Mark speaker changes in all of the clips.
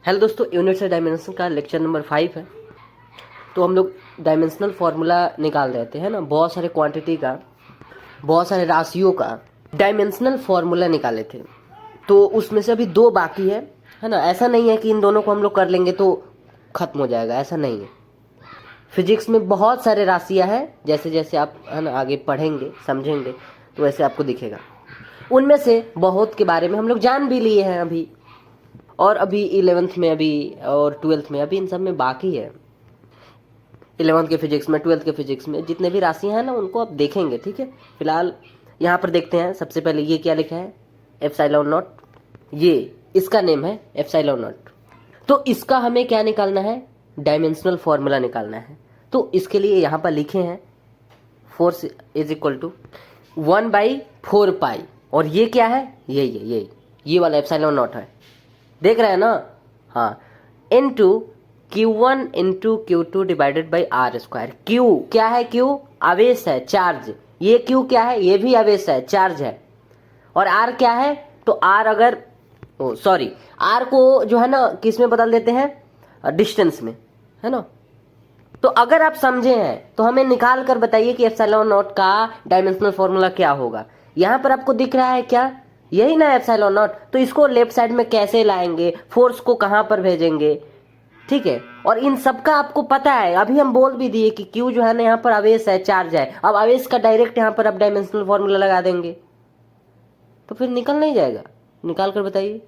Speaker 1: Hello दोस्तों, universal dimension का lecture number 5 है। तो हम लोग डायमेंशनल फार्मूला निकाल रहे थे, है ना। बहुत सारे क्वांटिटी का, बहुत सारे राशियों का डायमेंशनल फार्मूला निकाले थे। तो उसमें से अभी 2 बाकी है ना। ऐसा नहीं है कि इन दोनों को हम लोग कर लेंगे तो खत्म हो जाएगा, ऐसा नहीं है। फिजिक्स में बहुत सारे राशियाँ हैं, जैसे जैसे आप है ना आगे पढ़ेंगे समझेंगे तो वैसे आपको दिखेगा। उनमें से बहुत के बारे में हम लोग जान भी लिए हैं अभी, और अभी 11th में अभी और 12th में अभी इन सब में बाकी है। 11th के फिजिक्स में, 12th के फिजिक्स में जितने भी राशियां हैं ना उनको आप देखेंगे, ठीक है। फिलहाल यहाँ पर देखते हैं। सबसे पहले ये क्या लिखा है, एप्सिलॉन नॉट। ये इसका नेम है एप्सिलॉन नॉट। तो इसका हमें क्या निकालना है, डायमेंशनल फॉर्मूला निकालना है। तो इसके लिए यहाँ पर लिखे हैं फोर्स इज इक्वल टू 1/4 पाई। और ये क्या है, ये वाला एप्सिलॉन नॉट है, देख रहे हैं ना। हाँ, into Q1 into Q2 divided by R square. Q क्या है, Q आवेश है, चार्ज। ये Q क्या है, ये भी आवेश है, चार्ज है। और R क्या है, तो R अगर सॉरी R को जो है ना किस में बदल देते हैं, डिस्टेंस में, है ना। तो अगर आप समझे हैं तो हमें निकाल कर बताइए कि एप्सिलॉन नॉट का डायमेंशनल फॉर्मूला क्या होगा। यहां पर आपको दिख रहा है क्या, यही ना एप्सिलॉन नॉट। तो इसको लेफ्ट साइड में कैसे लाएंगे, फोर्स को कहां पर भेजेंगे, ठीक है। और इन सब का आपको पता है, अभी हम बोल भी दिए कि क्यू जो है ना यहाँ पर आवेश है, चार्ज है। अब आवेश का डायरेक्ट यहाँ पर आप डायमेंशनल फॉर्मूला लगा देंगे तो फिर निकल नहीं जाएगा। निकाल कर बताइए।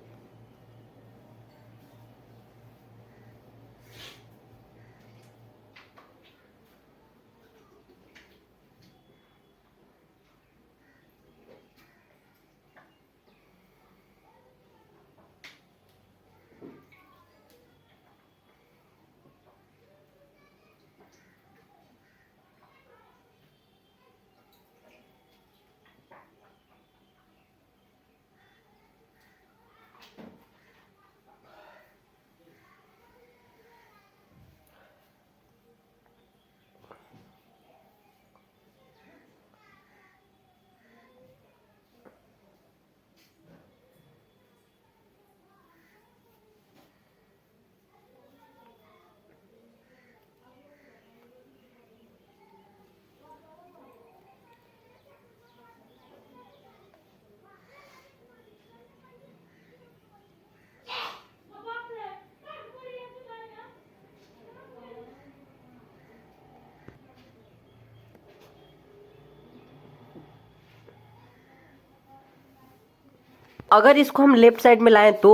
Speaker 1: अगर इसको हम लेफ्ट साइड में लाएं तो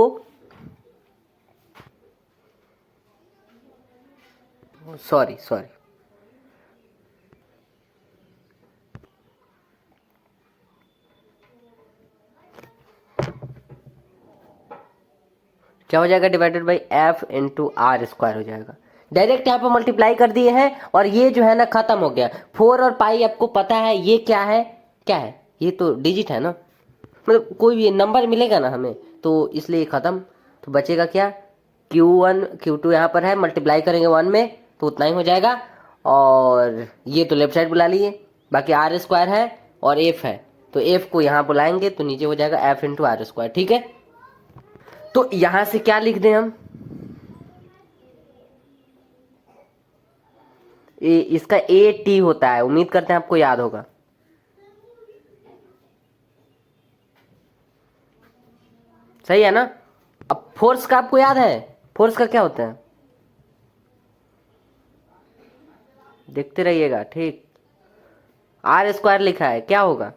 Speaker 1: सॉरी क्या हो जाएगा, divided by F into R square हो जाएगा। डायरेक्ट यहाँ पे मल्टीप्लाई कर दिए हैं और ये जो है ना खत्म हो गया। 4 और पाई आपको पता है ये क्या है, ये तो डिजिट है ना, मतलब कोई भी नंबर मिलेगा ना हमें, तो इसलिए खत्म। तो बचेगा क्या, Q1 Q2 यहाँ पर है, मल्टीप्लाई करेंगे 1 में तो उतना ही हो जाएगा। और ये तो लेफ्ट साइड बुला लिए, बाकी आर स्क्वायर है और एफ है, तो एफ को यहाँ बुलाएंगे तो नीचे हो जाएगा एफ इंटू आर स्क्वायर, ठीक है। तो यहां से क्या लिख दें हम, इसका ए टी होता है, उम्मीद करते हैं आपको याद होगा। सही है ना। अब फोर्स का आपको याद है, फोर्स का क्या होता है, देखते रहिएगा, ठीक। आर स्क्वायर लिखा है, क्या होगा,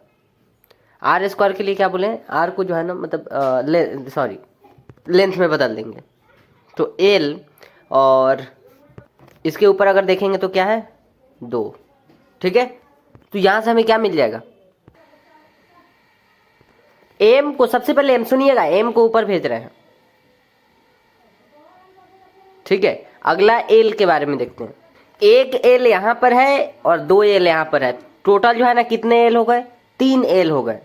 Speaker 1: आर स्क्वायर के लिए क्या बोले, आर को जो है ना मतलब सॉरी लेंथ में बदल देंगे तो एल, और इसके ऊपर अगर देखेंगे तो क्या है 2, ठीक है। तो यहां से हमें क्या मिल जाएगा, एम को सबसे पहले एम सुनिएगा, एम को ऊपर भेज रहे हैं, ठीक है। अगला एल के बारे में देखते हैं। एक एल यहां पर है और 2 एल यहां पर है, टोटल जो है ना कितने एल हो गए, 3 एल हो गए।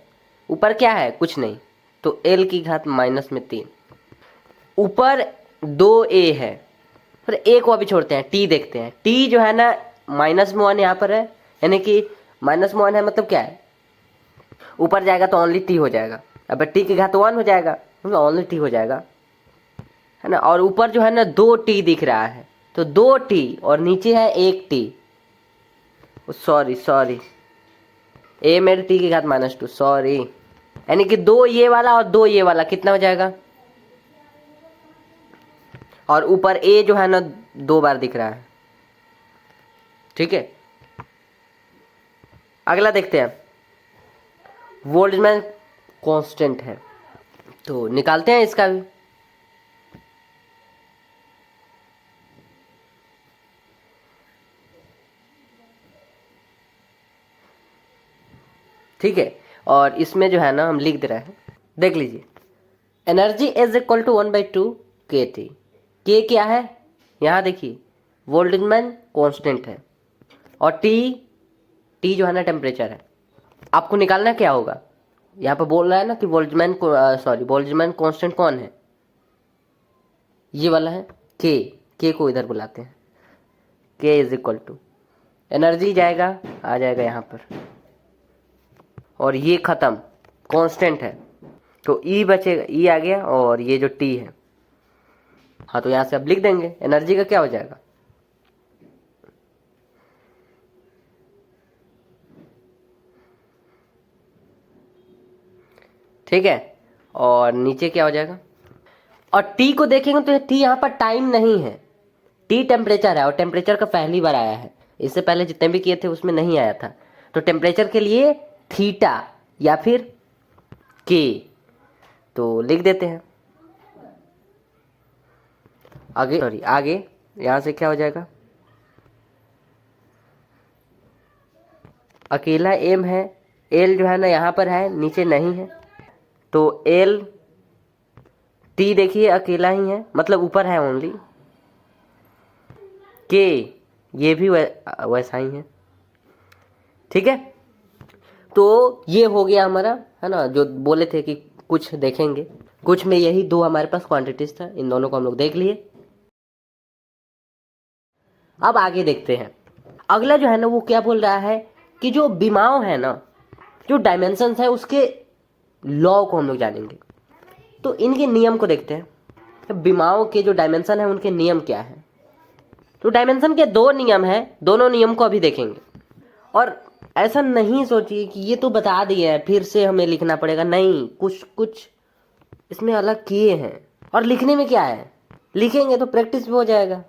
Speaker 1: ऊपर क्या है, कुछ नहीं, तो एल की घात माइनस में 3। ऊपर 2 ए है, फिर ए को अभी छोड़ते हैं, टी देखते हैं। टी जो है ना माइनस में 1 यहाँ पर है, यानी कि माइनस में 1 है, मतलब क्या है, ऊपर जाएगा तो ओनली टी हो जाएगा। अब टी की घात 1 हो जाएगा, मतलब ओनली टी हो जाएगा, है ना, और ऊपर जो है ना 2t दिख रहा है, तो 2t और नीचे है 1t, सॉरी a मेरे t की घात -2, सॉरी, यानी कि 2 ये वाला और 2 ये वाला कितना हो जाएगा, और ऊपर a जो है ना 2 बार दिख रहा है। ठीक है, अगला देखते हैं, बोल्ट्जमैन कांस्टेंट है, तो निकालते हैं इसका भी। ठीक है, और इसमें जो है ना हम लिख दे रहे हैं, देख लीजिए, energy is equal to 1/2 kT। के क्या है, यहाँ देखिए बोल्ट्जमैन कांस्टेंट है, और टी जो है ना टेम्परेचर है। आपको निकालना क्या होगा, यहाँ पे बोल रहा है ना कि बोल्ट्जमैन कांस्टेंट कौन है, ये वाला है के को इधर बुलाते हैं, के इज इक्वल टू एनर्जी जाएगा, आ जाएगा यहाँ पर, और ये खत्म, कांस्टेंट है, तो ई बचेगा, ई आ गया, और ये जो टी है, हाँ तो यहाँ से अब लिख देंगे एनर्जी का क्या हो जाएगा, ठीक है, और नीचे क्या हो जाएगा, और टी को देखेंगे तो टी यहाँ पर टाइम नहीं है, टी टेम्परेचर है, और टेम्परेचर का पहली बार आया है, इससे पहले जितने भी किए थे उसमें नहीं आया था, तो टेम्परेचर के लिए थीटा या फिर के, तो लिख देते हैं। आगे यहाँ से क्या हो जाएगा, अकेला एम है, एल जो है ना यहाँ पर है, नीचे नहीं है, तो एल टी देखिए अकेला ही है, मतलब ऊपर है ओनली, के ये भी वैसा ही है। ठीक है, तो ये हो गया हमारा, है ना, जो बोले थे कि कुछ देखेंगे, कुछ में यही दो हमारे पास क्वांटिटीज था, इन दोनों को हम लोग देख लिए। अब आगे देखते हैं, अगला जो है ना वो क्या बोल रहा है कि जो विमाओं है ना, जो डायमेंशंस है उसके लॉ को हम लोग जानेंगे, तो इनके नियम को देखते हैं। विमाओं के जो डायमेंशन है उनके नियम क्या है, तो डायमेंशन के दो नियम है, दोनों नियम को अभी देखेंगे। और ऐसा नहीं सोचिए कि ये तो बता दिए हैं फिर से हमें लिखना पड़ेगा, नहीं, कुछ कुछ इसमें अलग किए हैं, और लिखने में क्या है, लिखेंगे तो प्रैक्टिस भी हो जाएगा।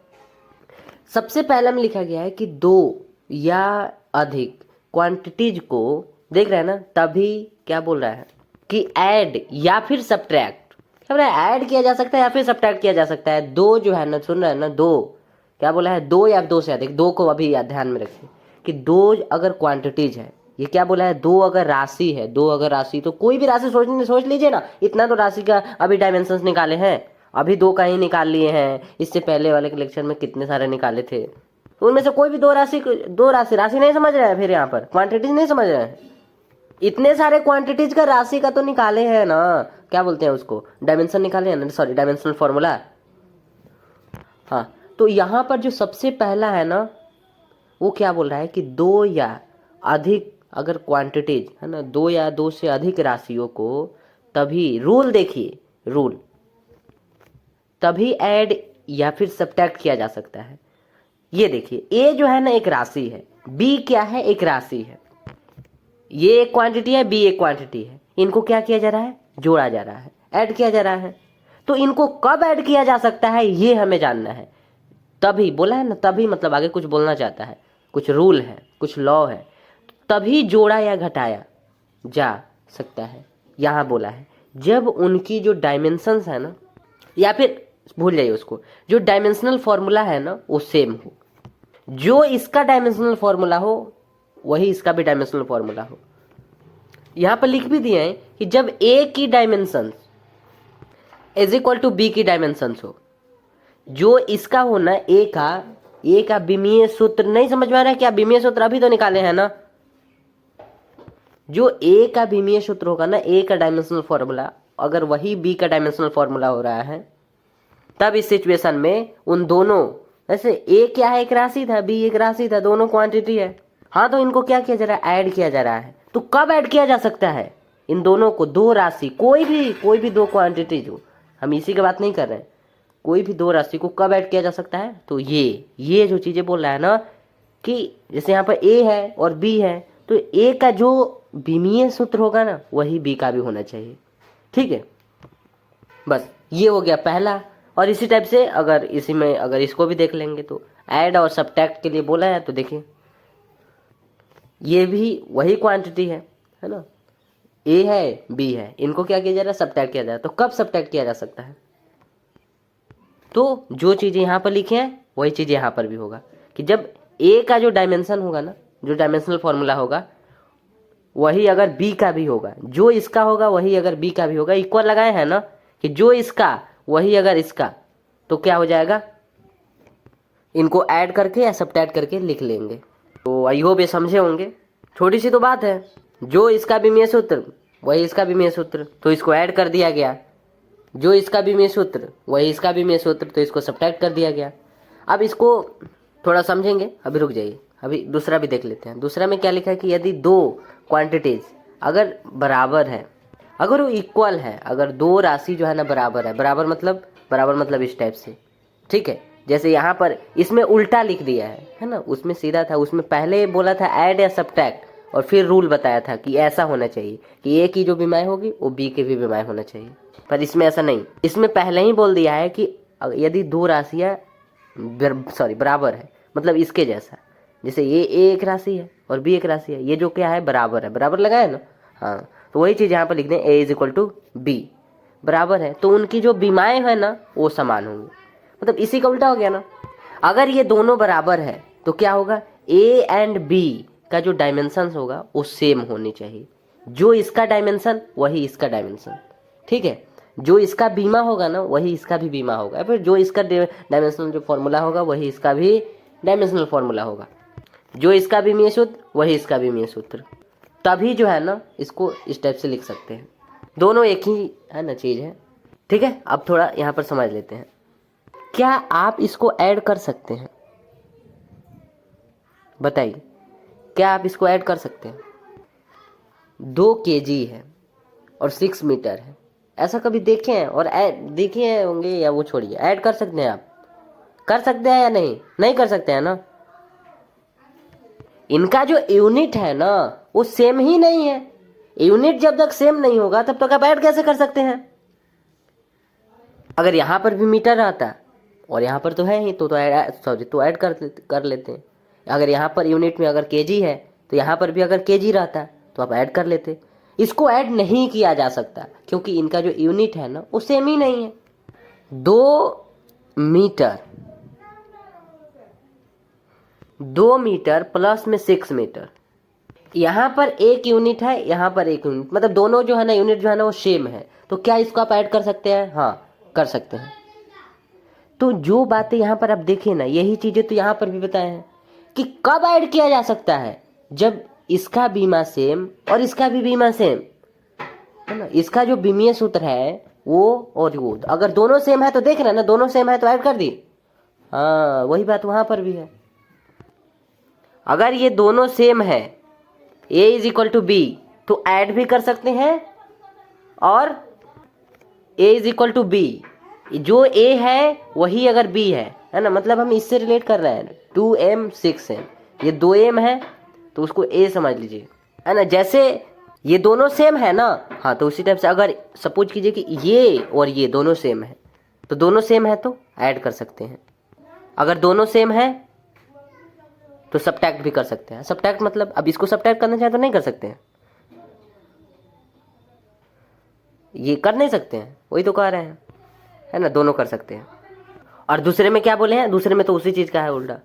Speaker 1: सबसे पहले में लिखा गया है कि दो या अधिक क्वांटिटीज को देख रहे हैं ना, तभी क्या बोल रहा है कि ऐड या फिर सब्ट्रैक्ट, क्या बोला है, ऐड किया जा सकता है या फिर सब्ट्रैक्ट किया जा सकता है। दो जो है ना, सुन रहे हैं ना, दो क्या बोला है, दो या दो से अधिक, दो को अभी ध्यान में रखिए कि दो अगर क्वांटिटीज है, ये क्या बोला है, दो अगर राशि है, दो अगर राशि, तो कोई भी राशि सोच लीजिए ना, इतना तो राशि का अभी डायमेंशंस निकाले हैं, अभी दो का ही निकाल लिए हैं, इससे पहले वाले लेक्चर में कितने सारे निकाले थे, तो उनमें से कोई भी दो राशि नहीं समझ रहे हैं, फिर यहाँ पर क्वांटिटीज नहीं समझ रहे हैं, इतने सारे क्वांटिटीज का राशि का तो निकाले हैं ना, क्या बोलते हैं उसको, डायमेंशन निकाले हैं ना, सॉरी डायमेंशनल फॉर्मूला। हाँ, तो यहाँ पर जो सबसे पहला है ना, वो क्या बोल रहा है कि दो या अधिक अगर क्वांटिटीज है ना, दो या दो से अधिक राशियों को तभी, रूल देखिए, रूल तभी ऐड या फिर सब्ट्रैक्ट किया जा सकता है। ये देखिए, ए जो है ना एक राशि है, बी क्या है, एक राशि है, ये एक क्वांटिटी है, बी एक क्वांटिटी है, इनको क्या किया जा रहा है, जोड़ा जा रहा है, ऐड किया जा रहा है। तो इनको कब ऐड किया जा सकता है ये हमें जानना है, तभी बोला है ना, तभी मतलब आगे कुछ बोलना चाहता है, कुछ रूल है, कुछ लॉ है, तभी जोड़ा या घटाया जा सकता है। यहाँ बोला है जब उनकी जो डायमेंशंस है ना, या फिर भूल जाइए उसको, जो डायमेंशनल फॉर्मूला है ना वो सेम हो, जो इसका डायमेंशनल फॉर्मूला हो वही इसका भी डायमेंशनल फॉर्मूला हो। यहाँ पर लिख भी दिए हैं कि जब ए की dimensions is equal to B की डायमेंशंस हो, जो इसका हो ना ए का विमीय सूत्र, नहीं समझ में आ रहा है क्या, विमीय सूत्र अभी तो निकाले हैं ना, जो ए का विमीय सूत्र होगा ना, ए का डायमेंशनल फॉर्मूला, अगर वही बी का डायमेंशनल फॉर्मूला हो रहा है, तब इस सिचुएशन में उन दोनों, जैसे ए क्या है, एक राशि था, बी एक राशि था, दोनों क्वांटिटी है, हाँ, तो इनको क्या किया जा रहा है, ऐड किया जा रहा है। तो कब ऐड किया जा सकता है इन दोनों को, दो राशि, कोई भी दो क्वांटिटीज हो, हम इसी की बात नहीं कर रहे हैं, कोई भी दो राशि को कब ऐड किया जा सकता है, तो ये जो चीज़ें बोल रहा है ना कि जैसे यहाँ पर ए है और बी है, तो ए का जो विमीय सूत्र होगा ना वही बी का भी होना चाहिए। ठीक है, बस ये हो गया पहला। और इसी टाइप से अगर इसी में अगर इसको भी देख लेंगे तो ऐड और सब्ट्रैक्ट के लिए बोला है, तो देखिए ये भी वही क्वांटिटी है ना, ए है बी है, इनको क्या किया जा रहा है, सब्ट्रैक्ट किया जा रहा है। तो कब सब्ट्रैक्ट किया जा सकता है, तो जो चीज़ें यहाँ पर लिखे हैं वही चीज़ यहाँ पर भी होगा कि जब ए का जो डायमेंशन होगा ना, जो डायमेंशनल फॉर्मूला होगा वही अगर बी का भी होगा, जो इसका होगा वही अगर बी का भी होगा। इक्वल लगाए हैं ना कि जो इसका वही अगर इसका, तो क्या हो जाएगा, इनको ऐड करके या सब्ट्रैक्ट करके लिख लेंगे। तो आई होप ये समझे होंगे, छोटी सी तो बात है। जो इसका विमीय सूत्र वही इसका विमीय सूत्र, तो इसको ऐड कर दिया गया। जो इसका विमीय सूत्र वही इसका विमीय सूत्र, तो इसको सब्ट्रैक्ट कर दिया गया। अब इसको थोड़ा समझेंगे, अभी रुक जाइए, अभी दूसरा भी देख लेते हैं। दूसरा में क्या लिखा है कि यदि दो क्वांटिटीज अगर बराबर है, अगर वो इक्वल है, अगर दो राशि जो है ना बराबर है, बराबर मतलब इस टाइप से। ठीक है, जैसे यहाँ पर इसमें उल्टा लिख दिया है ना, उसमें सीधा था, उसमें पहले बोला था ऐड या सब्ट्रैक्ट और फिर रूल बताया था कि ऐसा होना चाहिए कि ए की जो विमाएँ होगी वो बी की भी विमाएँ होना चाहिए, पर इसमें ऐसा नहीं। इसमें पहले ही बोल दिया है कि यदि दो राशियाँ बराबर है, मतलब इसके जैसा, जैसे ये ए एक राशि है और बी एक राशि है, ये जो क्या है बराबर है, बराबर लगा है ना, हाँ, तो वही चीज़ यहाँ पर लिख दें, ए इज इक्वल टू बी, बराबर है, तो उनकी जो विमाएँ हैं ना वो समान होंगी। मतलब इसी का उल्टा हो गया ना, अगर ये दोनों बराबर है तो क्या होगा, ए एंड बी का जो डायमेंशन होगा वो सेम होनी चाहिए। जो इसका डायमेंशन वही इसका डायमेंशन, ठीक है, जो इसका बीमा होगा ना वही इसका भी बीमा होगा, फिर जो इसका डायमेंशनल जो फॉर्मूला होगा वही इसका भी डायमेंशनल फॉर्मूला होगा। जो इसका विमीय सूत्र वही इसका विमीय सूत्र, तभी जो है ना इसको इस टाइप से लिख सकते हैं। दोनों एक ही है ना चीज़ है। ठीक है, अब थोड़ा यहाँ पर समझ लेते हैं। क्या आप इसको ऐड कर सकते हैं, बताइए, क्या आप इसको ऐड कर सकते हैं? 2 kg है और 6 मीटर है, ऐसा कभी देखे हैं और देखे होंगे या वो छोड़िए, ऐड कर सकते हैं? आप कर सकते हैं या नहीं? नहीं कर सकते हैं ना। इनका जो यूनिट है ना वो सेम ही नहीं है। यूनिट जब तक सेम नहीं होगा तब तक आप ऐड कैसे कर सकते हैं? अगर यहाँ पर भी मीटर रहता और यहाँ पर तो है ही, तो ऐड कर लेते हैं। अगर यहाँ पर यूनिट में अगर केजी है तो यहाँ पर भी अगर केजी रहता तो आप ऐड कर लेते। इसको ऐड नहीं किया जा सकता क्योंकि इनका जो यूनिट है ना वो सेम ही नहीं है। 2 मीटर प्लस में 6 मीटर, यहाँ पर एक यूनिट है, यहाँ पर एक यूनिट, मतलब दोनों जो है ना यूनिट जो है ना वो सेम है, तो क्या इसको आप ऐड कर सकते हैं? हाँ, कर सकते हैं। तो जो बातें यहाँ पर आप देखें ना, यही चीज़ें तो यहाँ पर भी बताए हैं कि कब ऐड किया जा सकता है, जब इसका बीमा सेम और इसका भी बीमा सेम है ना। इसका जो बीमीय सूत्र है वो और वो अगर दोनों सेम है तो देख रहे हैं ना, दोनों सेम है तो ऐड कर दी। हाँ, वही बात वहाँ पर भी है। अगर ये दोनों सेम है, a is equal to B, तो ऐड भी कर सकते हैं और a is equal to B, जो a है वही अगर b है ना, मतलब हम इससे रिलेट कर रहे हैं 2m 6m, ये 2m है तो उसको a समझ लीजिए, है ना। जैसे ये दोनों सेम है ना, हाँ, तो उसी टाइप से अगर सपोज कीजिए कि ये और ये दोनों सेम है, तो दोनों सेम है तो ऐड कर सकते हैं। अगर दोनों सेम है तो सब्ट्रैक्ट भी कर सकते हैं। सब्ट्रैक्ट मतलब अब इसको सब्ट्रैक्ट करना चाहे तो नहीं कर सकते हैं, ये कर नहीं सकते हैं, वही तो कह रहे हैं, है ना, दोनों कर सकते हैं। और दूसरे में क्या बोले हैं? दूसरे में तो उसी चीज का है उल्टा।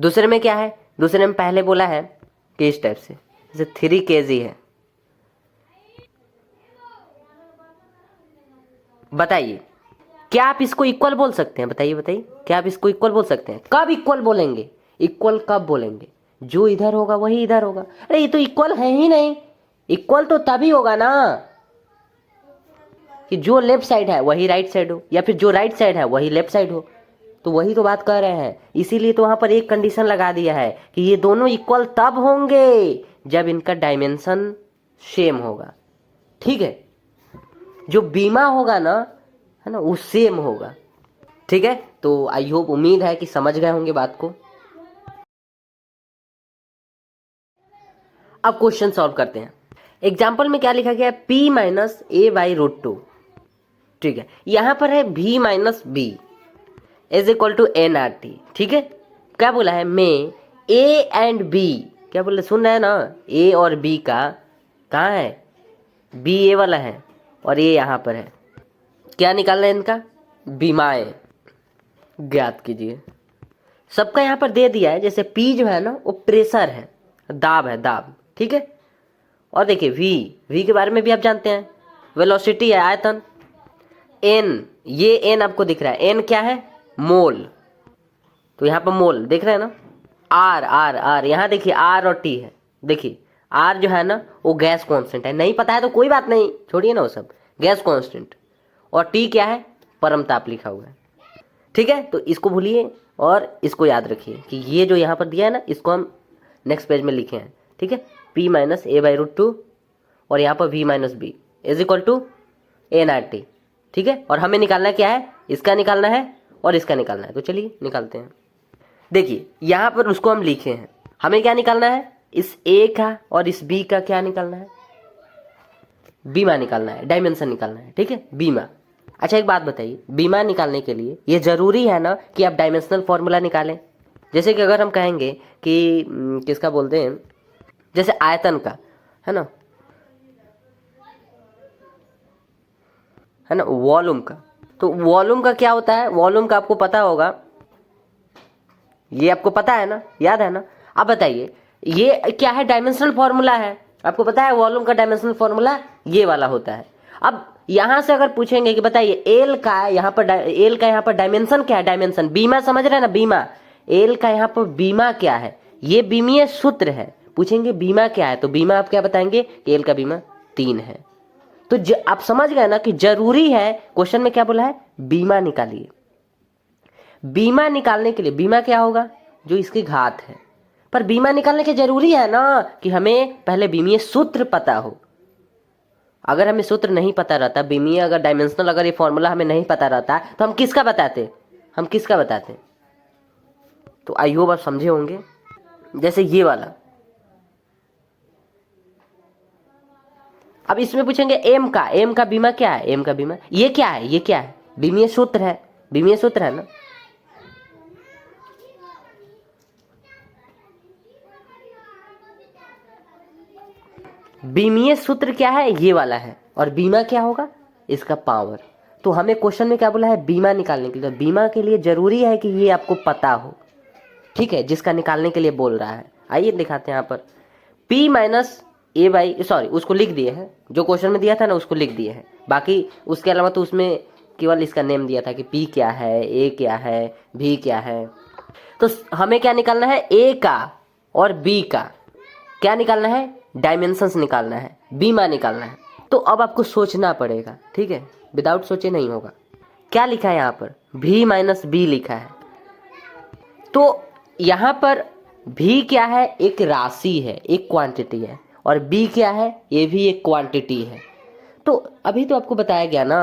Speaker 1: दूसरे में क्या है? दूसरे में पहले बोला है कि इस टाइप से, जैसे 3 kg है, बताइए क्या आप इसको इक्वल बोल सकते हैं? बताइए क्या आप इसको इक्वल बोल सकते हैं? कब इक्वल बोलेंगे? इक्वल कब बोलेंगे? जो इधर होगा वही इधर होगा। अरे ये तो इक्वल है ही नहीं। इक्वल तो तभी होगा ना कि जो लेफ्ट साइड है वही राइट साइड हो, या फिर जो राइट साइड है वही लेफ्ट साइड हो। तो वही तो बात कर रहे हैं। इसीलिए तो वहां पर एक कंडीशन लगा दिया है कि ये दोनों इक्वल तब होंगे जब इनका डायमेंशन सेम होगा। ठीक है, जो बीमा होगा ना है ना, वो सेम होगा। ठीक है, तो आई होप, उम्मीद है कि समझ गए होंगे बात को। अब क्वेश्चन सॉल्व करते हैं। एग्जाम्पल में क्या लिखा गया है, p minus A by root two. ठीक है, यहां पर है v minus B is equal to N R T. ठीक है, क्या बोला है, मैं a एंड b, क्या बोले, सुन रहे हैं ना, a और b का कहाँ है, b ए वाला है और a यहाँ पर है। क्या निकालना है इनका, बीमाएं ज्ञात कीजिए। सबका यहाँ पर दे दिया है, जैसे p जो है ना वो प्रेशर है, दाब है, दाब। ठीक है, और देखिए v के बारे में भी आप जानते हैं, वेलोसिटी है, आयतन। n, ये n आपको दिख रहा है, n क्या है, मोल, तो यहाँ पर मोल देख रहे हैं ना। r यहाँ देखिए r और t है, देखिए r जो है ना वो गैस कांस्टेंट है, नहीं पता है तो कोई बात नहीं, छोड़िए ना वो सब, गैस कांस्टेंट। और t क्या है, परमताप लिखा हुआ है। ठीक है, तो इसको भूलिए और इसको याद रखिए कि ये जो यहाँ पर दिया है ना, इसको हम नेक्स्ट पेज में लिखे हैं। ठीक है, p minus A by root two और यहाँ पर v minus B is equal to N R T. ठीक है, और हमें निकालना क्या है, इसका निकालना है और इसका निकालना है, तो चलिए निकालते हैं। देखिए यहाँ पर उसको हम लिखे हैं, हमें क्या निकालना है, इस a का और इस b का क्या निकालना है, बीमा निकालना है, डायमेंशन निकालना है। ठीक है, बीमा। अच्छा एक बात बताइए, बीमा निकालने के लिए ये जरूरी है ना कि आप डायमेंशनल फॉर्मूला निकालें। जैसे कि अगर हम कहेंगे कि किसका बोलते हैं, जैसे आयतन का है ना, वॉल्यूम का, तो वॉल्यूम का क्या होता है, वॉल्यूम का आपको पता होगा, ये आपको पता है ना, याद है ना। अब बताइए ये क्या है, डायमेंशनल फॉर्मूला है, आपको पता है वॉल्यूम का डायमेंशनल फॉर्मूला ये वाला होता है। अब यहां से अगर पूछेंगे कि बताइए एल का यहाँ पर एल का यहाँ पर डायमेंशन क्या है, डायमेंशन बीमा, समझ रहे हैं ना, बीमा, एल का यहाँ पर बीमा क्या है, ये बीमीय सूत्र है। पूछेंगे बीमा क्या है, तो बीमा आप क्या बताएंगे, एल का बीमा 3 है। तो आप समझ गए ना कि जरूरी है, क्वेश्चन में क्या बोला है, बीमा निकालिए। बीमा निकालने के लिए, बीमा क्या होगा, जो इसकी घात है, पर बीमा निकालने के जरूरी है ना कि हमें पहले बीमीय सूत्र पता हो। अगर हमें सूत्र नहीं पता रहता, बीमीय अगर डायमेंशनल अगर ये फॉर्मूला हमें नहीं पता रहता, तो हम किसका बताते, तो आई होप आप समझे होंगे। जैसे ये वाला, अब इसमें पूछेंगे एम का बीमा क्या है, एम का बीमा ये क्या है, बीमीय सूत्र है ना। बीमीय सूत्र क्या है, ये वाला है, और बीमा क्या होगा, इसका पावर। तो हमें क्वेश्चन में क्या बोला है, बीमा निकालने के लिए, तो बीमा के लिए जरूरी है कि ये आपको पता हो। ठीक है, जिसका निकालने के लिए बोल रहा है। आइए दिखाते हैं यहाँ पर, p minus A by, sorry उसको लिख दिए हैं, जो क्वेश्चन में दिया था ना उसको लिख दिए हैं, बाकी उसके अलावा तो उसमें केवल इसका नेम दिया था कि p क्या है, a क्या है, v क्या है। तो हमें क्या निकालना है, a का और b का क्या निकालना है, डायमेंशंस निकालना है, बीमा निकालना है। तो अब आपको सोचना पड़ेगा, ठीक है, विदाउट सोचे नहीं होगा। क्या लिखा है यहाँ पर, v माइनस बी लिखा है, तो यहाँ पर v क्या है, एक राशि है, एक क्वांटिटी है, और b क्या है, ये भी एक क्वांटिटी है। तो अभी तो आपको बताया गया ना,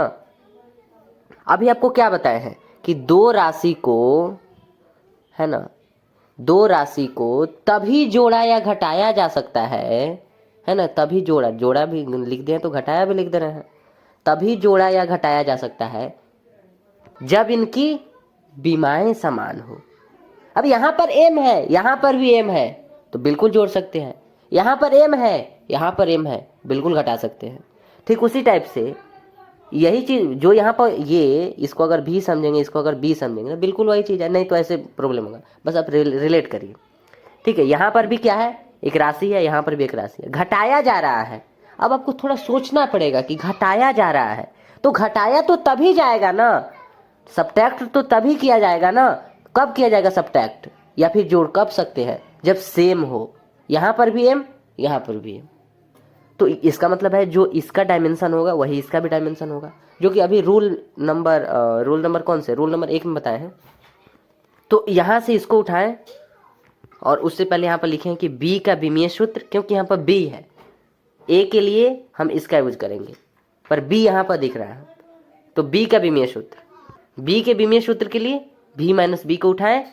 Speaker 1: अभी आपको क्या बताया है कि दो राशि को, है ना, दो राशि को तभी जोड़ा या घटाया जा सकता है ना, तभी जोड़ा भी लिख दें तो घटाया भी लिख दे रहे हैं, तभी जोड़ा या घटाया जा सकता है जब इनकी बीमाएं समान हो। अब यहाँ पर m है, यहाँ पर भी m है, तो बिल्कुल जोड़ सकते हैं, यहाँ पर m है, यहाँ पर m है, बिल्कुल घटा सकते हैं। ठीक उसी टाइप से यही चीज जो यहाँ पर, ये इसको अगर भी समझेंगे, इसको अगर बी समझेंगे, तो बिल्कुल वही चीज़ है, नहीं तो ऐसे प्रॉब्लम होगा। बस आप रिलेट करिए। ठीक है, यहाँ पर भी क्या है, एक राशि है, यहाँ पर भी एक राशि है, घटाया जा रहा है। अब आपको थोड़ा सोचना पड़ेगा कि घटाया जा रहा है, तो घटाया तो तभी जाएगा ना, सब्ट्रैक्ट तो तभी किया जाएगा ना। कब किया जाएगा सब्ट्रैक्ट, या फिर जोड़ कब सकते हैं, जब सेम हो, यहाँ पर भी m, यहाँ पर भी m। तो इसका मतलब है जो इसका डायमेंशन होगा वही इसका भी डायमेंशन होगा, जो कि अभी रूल नंबर कौन से, रूल नंबर 1 में बताए हैं। तो यहाँ से इसको उठाएं और उससे पहले यहाँ पर लिखें कि b का बीमीय सूत्र, क्योंकि यहाँ पर b है, a के लिए हम इसका यूज करेंगे, पर b यहाँ पर दिख रहा है, तो बी का विमीय सूत्र, बी के विमीय सूत्र के लिए v माइनस बी को उठाएं,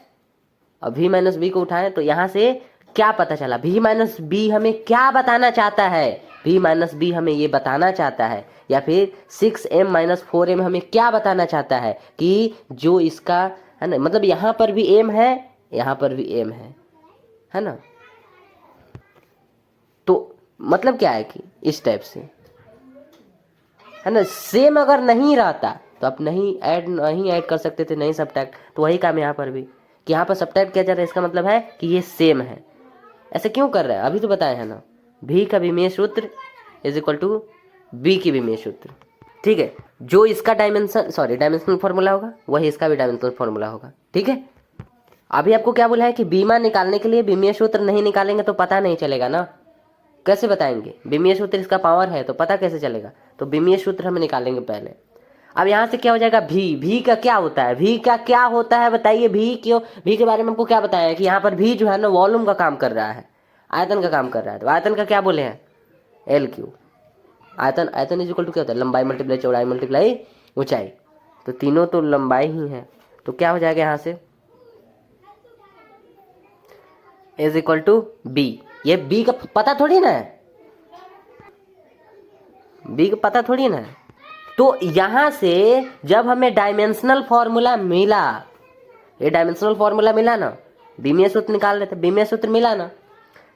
Speaker 1: और v माइनस बी को उठाएं तो यहां से क्या पता चला, v माइनस बी हमें क्या बताना चाहता है, v माइनस बी हमें ये बताना चाहता है, या फिर 6m माइनस 4m हमें क्या बताना चाहता है कि जो इसका है ना, मतलब यहाँ पर भी m है, यहाँ पर भी m है ना। तो मतलब क्या है कि इस टाइप से है ना, सेम अगर नहीं रहता तो आप नहीं ऐड कर सकते थे, नहीं सब्ट्रैक्ट, तो वही काम यहाँ पर भी कि यहाँ पर सब्ट्रैक्ट किया जा रहा है, इसका मतलब है कि ये सेम है। ऐसे क्यों कर रहा है, अभी तो बताया है ना, v का विमीय सूत्र इज इक्वल टू b की विमीय सूत्र, ठीक है। जो इसका डायमेंशनल फॉर्मूला होगा वही इसका भी डायमेंशनल फॉर्मूला होगा, ठीक है। अभी आपको क्या बोला है कि b मान निकालने के लिए विमीय सूत्र नहीं निकालेंगे तो पता नहीं चलेगा ना, कैसे बताएंगे, विमीय सूत्र इसका पावर है तो पता कैसे चलेगा, तो विमीय सूत्र हम निकालेंगे पहले। अब यहाँ से क्या हो जाएगा, v का क्या होता है, v का क्या होता है बताइए, v के बारे में हमको क्या बताया है कि यहाँ पर v जो है ना वॉल्यूम का काम कर रहा है, आयतन का काम कर रहा है। तो आयतन का क्या बोले हैं, L3। आयतन इज इक्वल टू क्या होता है, लंबाई मल्टीप्लाई चौड़ाई मल्टीप्लाई ऊंचाई, तो तीनों तो लंबाई ही है, तो क्या हो जाएगा यहाँ से इज इक्वल टू b। ये b का पता थोड़ी ना है, b का पता थोड़ी ना है। तो यहां से जब हमें डायमेंशनल फॉर्मूला मिला, ये डायमेंशनल फॉर्मूला मिला ना, विमीय सूत्र निकाल रहे थे, विमीय सूत्र मिला ना,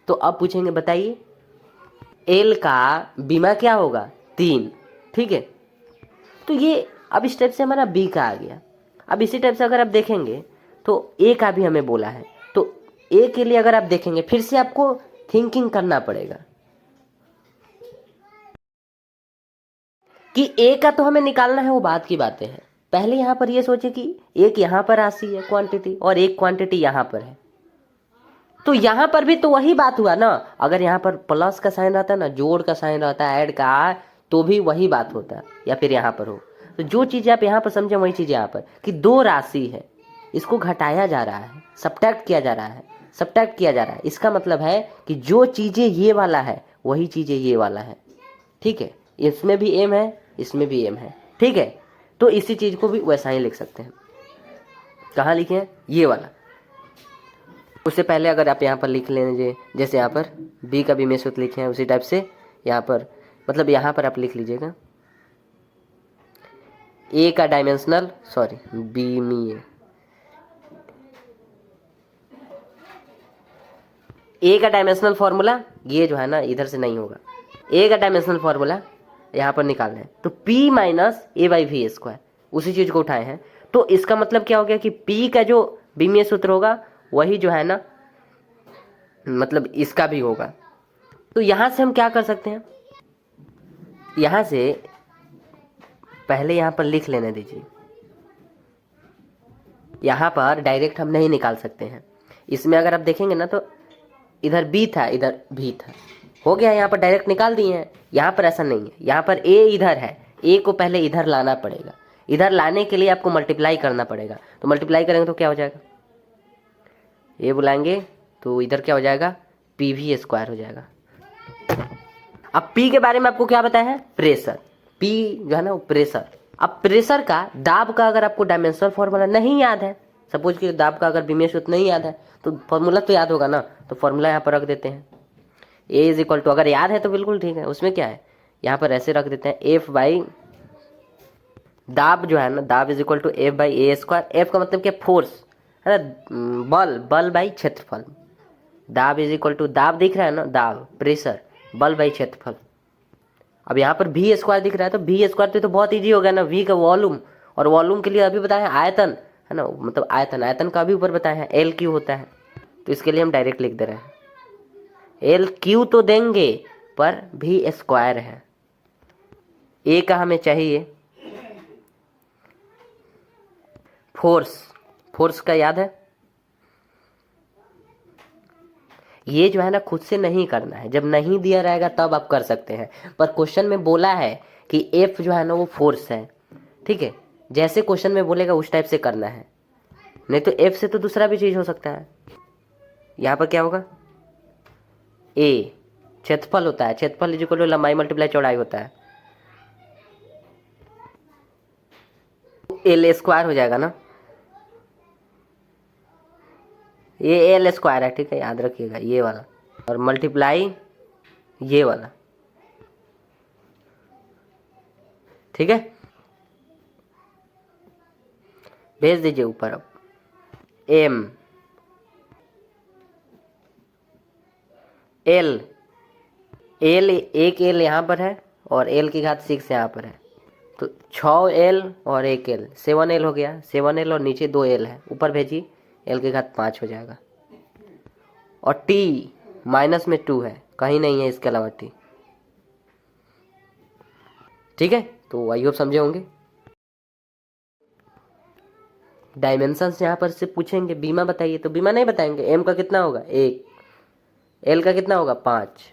Speaker 1: तो अब पूछेंगे बताइए L का बीमा क्या होगा 3, ठीक है। तो ये अब इस टाइप से हमारा B का आ गया। अब इसी टाइप से अगर आप देखेंगे तो A का भी हमें बोला है, तो A के लिए अगर आप देखेंगे फिर से आपको थिंकिंग करना पड़ेगा कि A का तो हमें निकालना है, वो बात की बातें हैं। पहले यहाँ पर ये सोचे कि एक यहाँ पर राशि है क्वांटिटी और एक क्वांटिटी यहाँ पर है, तो यहाँ पर भी तो वही बात हुआ ना। अगर यहाँ पर प्लस का साइन रहता है ना, जोड़ का साइन रहता है, ऐड का, तो भी वही बात होता है, या फिर यहाँ पर हो। तो जो चीज़ें आप यहाँ पर समझे वही चीज़ यहाँ पर कि दो राशि है, इसको घटाया जा रहा है, सब्ट्रैक्ट किया जा रहा है, सब्ट्रैक्ट किया जा रहा है, इसका मतलब है कि जो चीज़ें ये वाला है वही चीज़ें ये वाला है, ठीक है। इसमें भी m है, इसमें भी m है, ठीक है। तो इसी चीज़ को भी वैसा ही लिख सकते हैं। कहाँ लिखे हैं, ये वाला। उससे पहले अगर आप यहाँ पर लिख लीजिए, जैसे यहाँ पर b का विमीय सूत्र लिखे हैं उसी टाइप से यहाँ पर, मतलब यहाँ पर आप लिख लीजिएगा a का डायमेंशनल विमीय, a का डायमेंशनल फॉर्मूला ये जो है ना इधर से नहीं होगा, a का डायमेंशनल फॉर्मूला यहाँ पर निकालना है, तो p minus a by V square, उसी चीज़ को उठाए हैं। तो इसका मतलब क्या हो गया कि p का जो विमीय सूत्र होगा वही जो है ना, मतलब इसका भी होगा। तो यहाँ से हम क्या कर सकते हैं, यहाँ से पहले यहाँ पर लिख लेने दीजिए, यहाँ पर डायरेक्ट हम नहीं निकाल सकते हैं। इसमें अगर आप देखेंगे ना तो इधर b था, इधर भी था, हो गया, यहाँ पर डायरेक्ट निकाल दिए हैं। यहाँ पर ऐसा नहीं है, यहाँ पर a इधर है, a को पहले इधर लाना पड़ेगा, इधर लाने के लिए आपको मल्टीप्लाई करना पड़ेगा। तो मल्टीप्लाई करेंगे तो क्या हो जाएगा, a बुलाएंगे तो इधर क्या हो जाएगा, pv स्क्वायर हो जाएगा। अब p के बारे में आपको क्या बताया है, प्रेशर, p जो है ना वो प्रेशर। अब प्रेशर का, दाब का अगर आपको डायमेंशनल फॉर्मूला नहीं याद है, सपोज कि दाब का अगर विमीय सूत्र नहीं याद है तो फॉर्मूला तो याद होगा ना, तो फॉर्मूला यहाँ पर रख देते हैं a इज इक्वल टू, अगर याद है तो बिल्कुल ठीक है, उसमें क्या है, यहाँ पर ऐसे रख देते हैं f बाई दाब जो है ना, दाब is equal to f by A square. f का मतलब क्या, फोर्स है ना, बल बाई क्षेत्रफल। दाब इज इक्वल टू, दाब दिख रहा है ना, दाब प्रेशर, बल बाई क्षेत्रफल। अब यहाँ पर v स्क्वायर दिख रहा है, तो v स्क्वायर तो बहुत ईजी हो गया ना, v का वॉल्यूम, और वॉल्यूम के लिए अभी बताया है आयतन, है ना, मतलब आयतन का भी ऊपर बताया है L क्यू होता है, तो इसके लिए हम डायरेक्ट लिख दे रहे हैं L क्यू तो देंगे पर v स्क्वायर है। a का हमें चाहिए फोर्स का याद है, ये जो है ना खुद से नहीं करना है, जब नहीं दिया रहेगा तब आप कर सकते हैं, पर क्वेश्चन में बोला है कि F जो है ना वो फोर्स है, ठीक है। जैसे क्वेश्चन में बोलेगा उस टाइप से करना है, नहीं तो F से तो दूसरा भी चीज़ हो सकता है। यहाँ पर क्या होगा, A क्षेत्रफल होता है, क्षेत्रफल इज इक्वल टू लंबाई मल्टीप्लाई चौड़ाई होता है, एल स्क्वायर हो जाएगा ना, ये एल स्क्वायर है, ठीक है, याद रखिएगा ये वाला, और मल्टीप्लाई ये वाला, ठीक है, भेज दीजिए ऊपर। अब एम एल एल, एक एल यहाँ पर है और एल की घात 6 यहाँ पर है, तो 6 एल और 1 एल, 7 एल हो गया, 7 एल और नीचे 2 एल है, ऊपर भेजिए, एल की घात 5 हो जाएगा। और टी माइनस में 2 है, कहीं नहीं है इसके अलावा टी, ठीक है। तो आई होप समझे होंगे। डायमेंशंस यहाँ पर से पूछेंगे, बीमा बताइए, तो बीमा नहीं बताएंगे। एम का कितना होगा 1, एल का कितना होगा 5,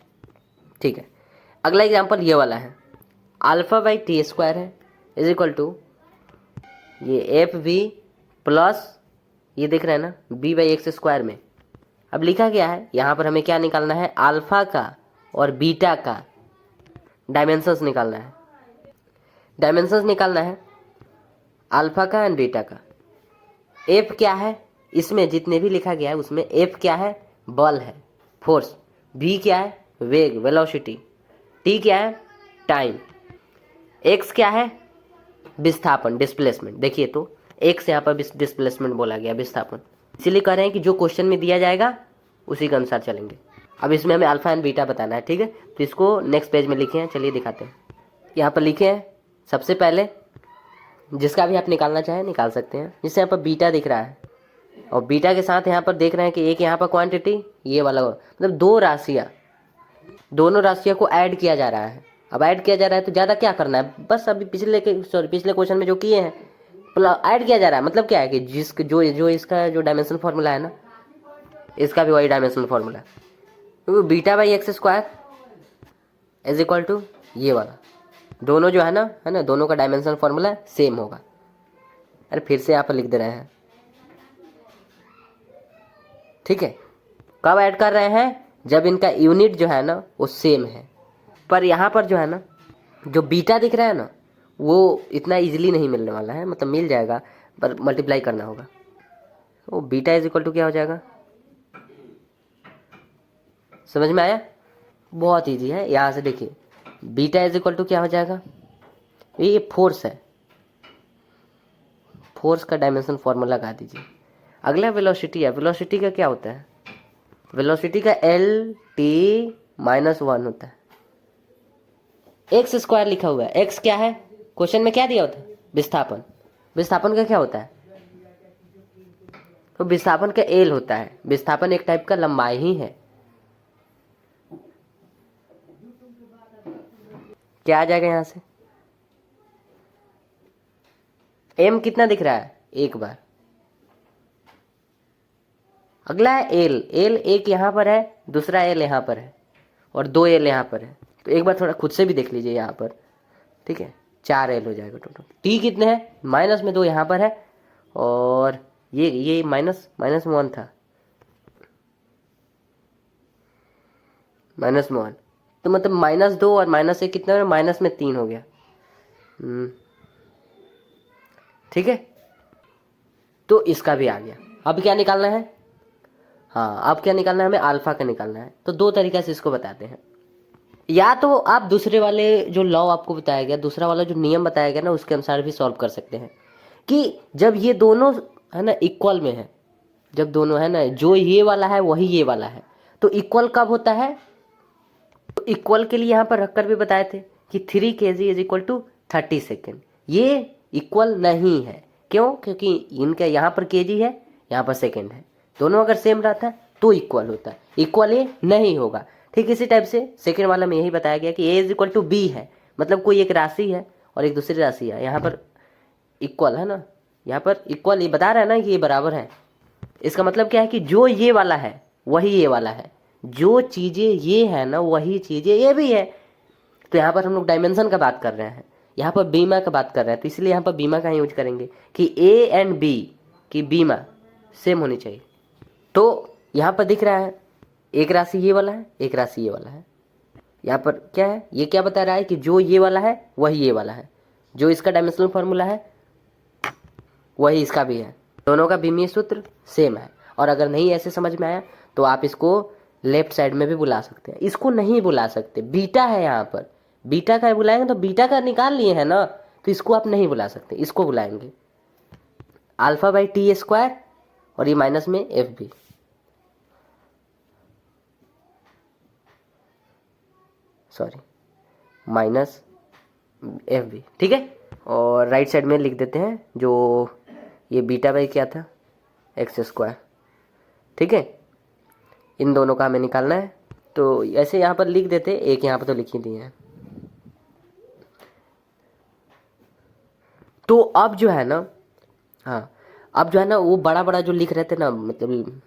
Speaker 1: ठीक है। अगला एग्जांपल ये वाला है, अल्फा बाई टी स्क्वायर है इज इक्वल टू ये एफ वी प्लस ये दिख रहा है ना बी बाई एक्स स्क्वायर में। अब लिखा गया है यहाँ पर हमें क्या निकालना है, अल्फा का और बीटा का डायमेंशंस निकालना है, डायमेंशंस निकालना है अल्फा का एंड बीटा का। एफ क्या है, इसमें जितने भी लिखा गया है उसमें एफ क्या है, बल है, फोर्स, बी क्या है, वेग, वेलोसिटी, टी क्या है, टाइम, एक्स क्या है, विस्थापन, डिस्प्लेसमेंट। देखिए तो एक्स यहाँ पर डिस्प्लेसमेंट बोला गया, विस्थापन, इसीलिए कह रहे हैं कि जो क्वेश्चन में दिया जाएगा उसी के अनुसार चलेंगे। अब इसमें हमें अल्फा एंड बीटा बताना है, ठीक है। तो इसको नेक्स्ट पेज में लिखे हैं, चलिए दिखाते हैं। यहाँ पर लिखे हैं सबसे पहले, जिसका भी आप निकालना चाहें निकाल सकते हैं। जिससे यहाँ पर बीटा दिख रहा है और बीटा के साथ यहाँ पर देख रहे हैं कि एक यहाँ पर क्वांटिटी, ये वाला, मतलब दो राशियाँ, दोनों राशियों को ऐड किया जा रहा है। अब ऐड किया जा रहा है तो ज़्यादा क्या करना है, बस अभी पिछले क्वेश्चन में जो किए हैं ऐड किया जा रहा है। मतलब क्या है कि जो इसका जो डायमेंशन फार्मूला है ना, इसका भी वही डायमेंशनल फार्मूला है, तो beta by X square is equal to ये वाला, दोनों जो है ना दोनों का डायमेंशनल फार्मूला सेम होगा। अरे फिर से यहाँ पर लिख दे रहे हैं, ठीक है। कब ऐड कर रहे हैं, जब इनका यूनिट जो है ना वो सेम है। पर यहाँ पर जो है ना जो बीटा दिख रहा है ना वो इतना इजीली नहीं मिलने वाला है, मतलब मिल जाएगा पर मल्टीप्लाई करना होगा। वो बीटा इज इक्वल टू क्या हो जाएगा, समझ में आया, बहुत इजी है। यहाँ से देखिए बीटा इज इक्वल टू क्या हो जाएगा, ये फोर्स है, फोर्स का डायमेंशन फॉर्मूला लगा दीजिए। अगला वेलोसिटी है, वेलोसिटी का क्या होता है, वेलोसिटी का एल टी माइनस 1 होता है। एक्स स्क्वायर लिखा हुआ है, एक्स क्या है, क्वेश्चन में क्या दिया होता है, विस्थापन, विस्थापन का क्या होता है, तो विस्थापन का एल होता है। विस्थापन एक टाइप का लंबाई ही है। क्या आ जाएगा यहाँ से, एम कितना दिख रहा है, एक बार। अगला है एल, एल एक यहाँ पर है, दूसरा एल यहाँ पर है और 2 एल यहाँ पर है। तो एक बार थोड़ा खुद से भी देख लीजिए यहाँ पर, ठीक है, 4 एल हो जाएगा टोटल। टी कितने हैं, माइनस में 2 यहाँ पर है और ये माइनस में 1 था, माइनस में 1, तो मतलब -2 और -1 कितना है, माइनस में 3 हो गया, ठीक है। तो इसका भी आ गया। अब क्या निकालना है, हाँ अब क्या निकालना है, हमें अल्फा का निकालना है। तो 2 तरीके से इसको बताते हैं, या तो आप दूसरे वाले जो लॉ आपको बताया गया, दूसरा वाला जो नियम बताया गया ना उसके अनुसार भी सॉल्व कर सकते हैं कि जब ये दोनों है ना इक्वल में है, जब दोनों है ना जो ये वाला है वही ये वाला है, तो इक्वल कब होता है, तो इक्वल के लिए यहाँ पर रखकर भी बताए थे कि 3 kg is equal to 30 second. ये इक्वल नहीं है, क्यों, क्योंकि इनका यहाँ पर kg है, यहाँ पर सेकेंड है, दोनों अगर सेम रहता है तो इक्वल होता है, इक्वल ये नहीं होगा। ठीक इसी टाइप से सेकेंड वाला में यही बताया गया कि a is equal to B है, मतलब कोई एक राशि है और एक दूसरी राशि है, यहाँ पर इक्वल है ना, यहाँ पर इक्वल ये बता रहा है ना कि ये बराबर है। इसका मतलब क्या है कि जो ये वाला है वही ये वाला है, जो चीज़ें ये है ना वही चीज़ें ये भी है। तो यहाँ पर हम लोग डायमेंशन का बात कर रहे हैं, यहाँ पर बीमा का बात कर रहे हैं, तो इसलिए यहाँ पर बीमा का यूज करेंगे कि ए एंड बी की बीमा सेम होनी चाहिए। तो यहाँ पर दिख रहा है एक राशि ये वाला है, एक राशि ये वाला है। यहाँ पर क्या है, ये क्या बता रहा है कि जो ये वाला है वही ये वाला है, जो इसका डायमेंशनल फार्मूला है वही इसका भी है। दोनों का बीमीय सूत्र सेम है। और अगर नहीं ऐसे समझ में आया तो आप इसको लेफ्ट साइड में भी बुला सकते हैं। इसको नहीं बुला सकते, बीटा है यहाँ पर, बीटा का बुलाएंगे तो बीटा का निकाल लिए है ना, तो इसको आप नहीं बुला सकते, इसको बुलाएंगे अल्फा बाई टी स्क्वायर, और ये माइनस में F B. Sorry, minus F B, ठीक है। और राइट साइड में लिख देते हैं जो ये बीटा बाई क्या था, एक्स स्क्वायर, ठीक है। इन दोनों का हमें निकालना है, तो ऐसे यहाँ पर लिख देते, एक यहाँ पर तो लिख ही दिए हैं। तो अब जो है ना, हाँ, अब जो है ना वो बड़ा बड़ा जो लिख रहे थे ना, मतलब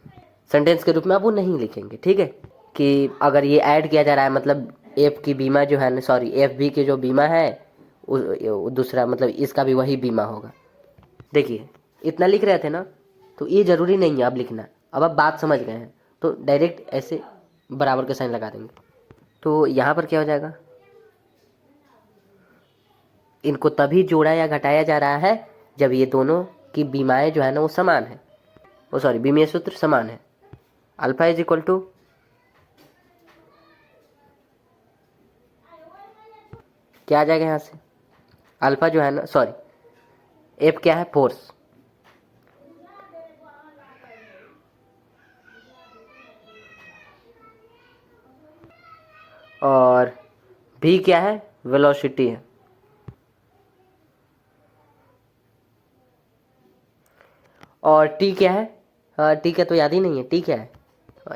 Speaker 1: सेंटेंस के रूप में, अब वो नहीं लिखेंगे, ठीक है। कि अगर ये ऐड किया जा रहा है, मतलब एफ की बीमा जो है ना, सॉरी एफ बी की जो बीमा है दूसरा, मतलब इसका भी वही बीमा होगा। देखिए इतना लिख रहे थे ना, तो ये ज़रूरी नहीं है अब लिखना। अब आप बात समझ गए हैं तो डायरेक्ट ऐसे बराबर के साइन लगा देंगे। तो यहाँ पर क्या हो जाएगा, इनको तभी जोड़ा या घटाया जा रहा है जब ये दोनों की बीमाएं जो है ना वो समान है, वो सॉरी बीमीय सूत्र समान है। अल्फा इज इक्वल टू, क्या आ जाएगा यहाँ से, अल्फा जो है ना, सॉरी एफ क्या है, फोर्स, और भी क्या है, वेलोसिटी है। और टी क्या है, टी का तो याद ही नहीं है, टी क्या है,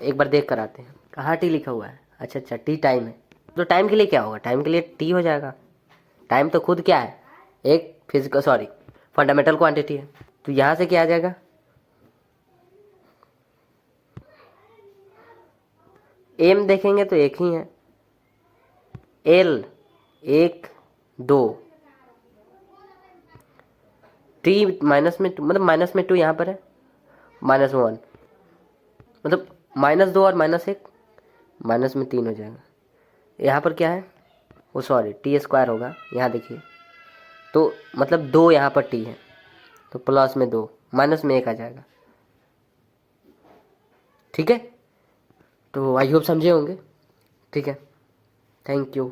Speaker 1: एक बार देख कर आते हैं। कहाँ टी लिखा हुआ है, अच्छा अच्छा टी टाइम है। तो टाइम के लिए क्या होगा, टाइम के लिए टी हो जाएगा। टाइम तो खुद क्या है, एक फिजिकल सॉरी फंडामेंटल क्वांटिटी है। तो यहाँ से क्या आ जाएगा, एम देखेंगे तो एक ही है, एल 1 2, टी माइनस में, मतलब माइनस में 2 यहाँ पर है, -1, मतलब -2 और -1, -3 हो जाएगा। यहाँ पर क्या है, वो सॉरी टी स्क्वायर होगा, यहाँ देखिए, तो मतलब 2 यहाँ पर टी है, तो +2, -1 आ जाएगा, ठीक है। तो आई होप समझे होंगे, ठीक है, थैंक यू।